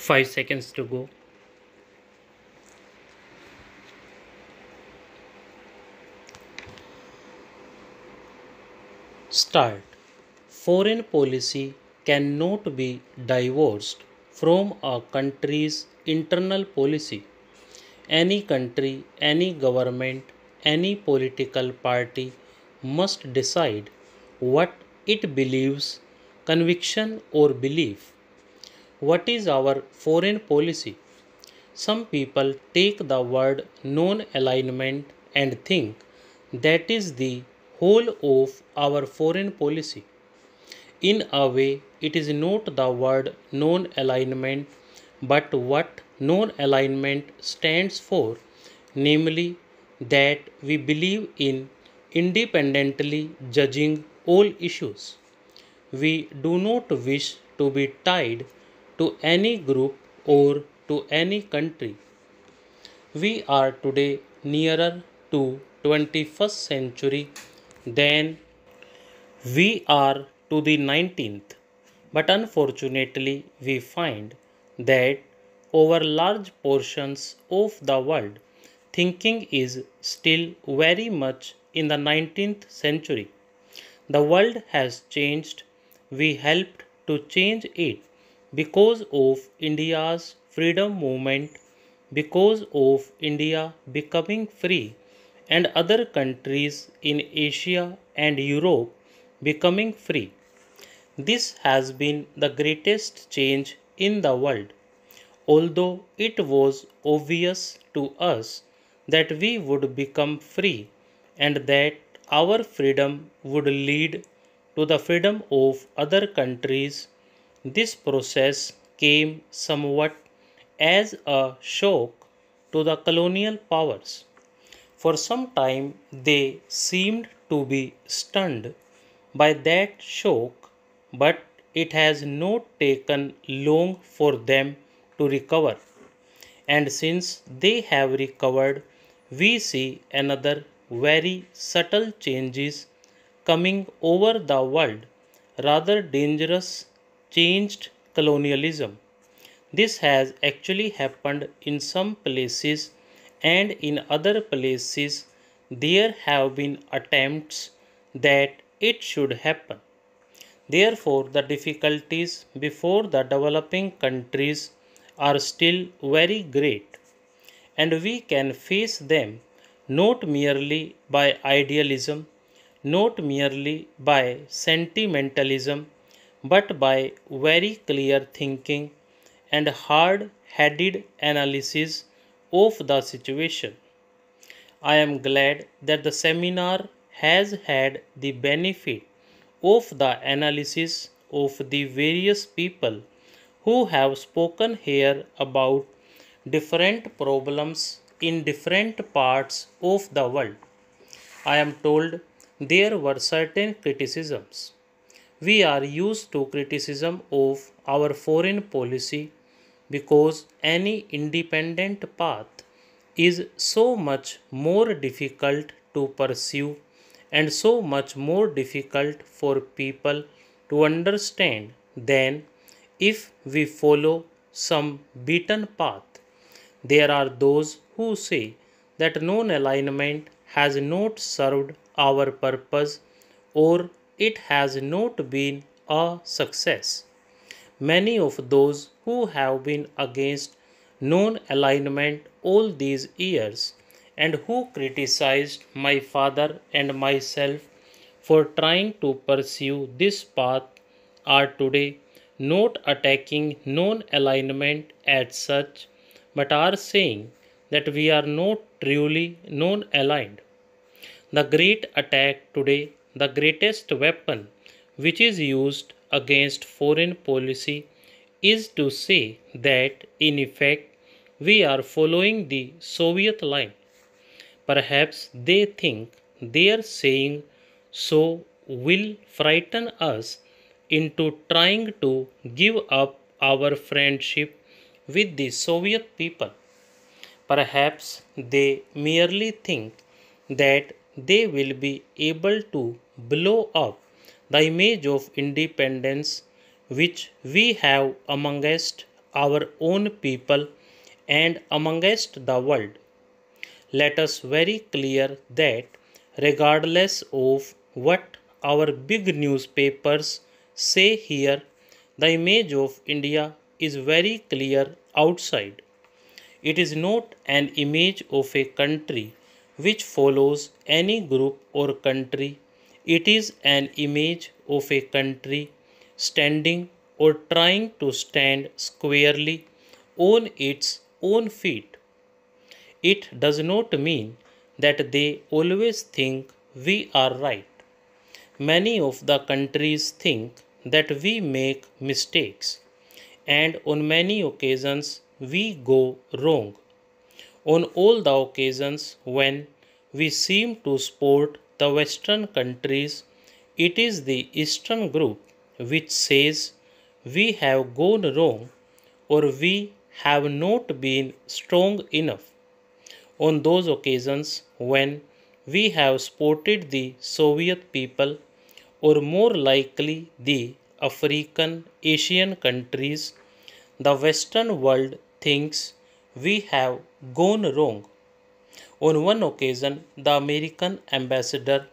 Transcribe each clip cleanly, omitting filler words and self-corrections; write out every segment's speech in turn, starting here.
5 seconds to go. Start. Foreign policy cannot be divorced from a country's internal policy. Any country, any government, any political party must decide what it believes, conviction or belief. What is our foreign policy? Some people take the word non alignment and think that is the whole of our foreign policy. In a way, it is not the word non alignment, but what non alignment stands for, namely, that we believe in independently judging all issues. We do not wish to be tied to any group or to any country. We are today nearer to 21st century than we are to the 19th, but unfortunately we find that over large portions of the world, thinking is still very much in the 19th century. The world has changed. We helped to change it because of India's freedom movement, because of India becoming free, and other countries in Asia and Europe becoming free. This has been the greatest change in the world, although it was obvious to us that we would become free and that our freedom would lead to the freedom of other countries. This process came somewhat as a shock to the colonial powers. For some time they seemed to be stunned by that shock, but it has not taken long for them to recover. And since they have recovered, we see another very subtle changes coming over the world, rather dangerous changed colonialism. This has actually happened in some places, and in other places there have been attempts that it should happen. Therefore, the difficulties before the developing countries are still very great, and we can face them not merely by idealism, not merely by sentimentalism, but by very clear thinking and hard headed analysis of the situation. I am glad that the seminar has had the benefit of the analysis of the various people who have spoken here about different problems in different parts of the world. I am told there were certain criticisms. We are used to criticism of our foreign policy because any independent path is so much more difficult to pursue and so much more difficult for people to understand than if we follow some beaten path. There are those who say that non alignment has not served our purpose or it has not been a success. Many of those who have been against non alignment all these years and who criticized my father and myself for trying to pursue this path are today not attacking non alignment as such, but are saying that we are not truly non aligned. The great attack today, the greatest weapon which is used against foreign policy, is to say that in effect we are following the Soviet line. Perhaps they think their saying so will frighten us into trying to give up our friendship with the Soviet people. Perhaps they merely think that they will be able to blow up the image of independence which we have amongst our own people and amongst the world. Let us very clear that regardless of what our big newspapers say here, the image of India is very clear outside. It is not an image of a country which follows any group or country. It is an image of a country standing or trying to stand squarely on its own feet. It does not mean that they always think we are right. Many of the countries think that we make mistakes, and on many occasions we go wrong. On all the occasions when we seem to support the Western countries, it is the Eastern group which says we have gone wrong or we have not been strong enough. On those occasions when we have supported the Soviet people, or more likely the African Asian countries, the Western world thinks we have gone wrong. On one occasion, the American ambassador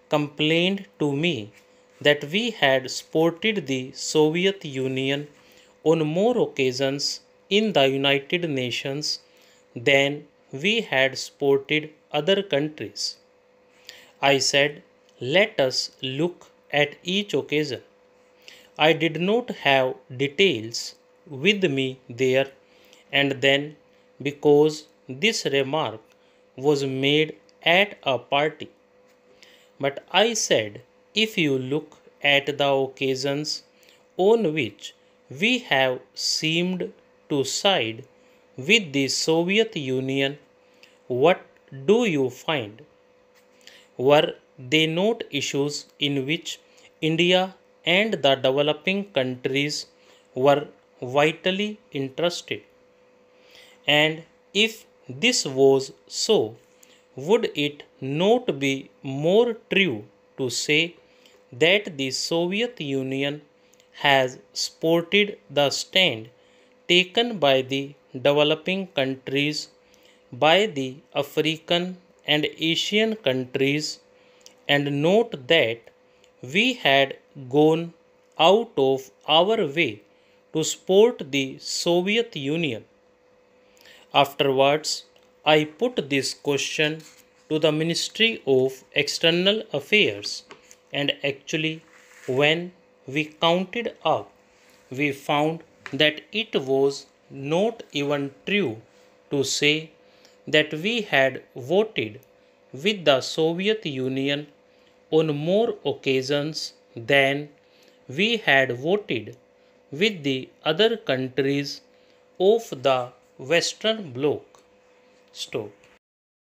complained to me that we had supported the Soviet Union on more occasions in the United Nations than we had supported other countries. I said, let us look at each occasion. I did not have details with me there, and then, because this remark was made at a party, but I said, if you look at the occasions on which we have seemed to side with the Soviet Union, what do you find? Were they not issues in which India and the developing countries were vitally interested? And if this was so, would it not be more true to say that the Soviet Union has supported the stand taken by the developing countries, by the African and Asian countries, and note that we had gone out of our way to support the Soviet Union? Afterwards, I put this question to the Ministry of External Affairs, and actually, when we counted up, we found that it was not even true to say that we had voted with the Soviet Union on more occasions than we had voted with the other countries of the Western Bloc. Stop.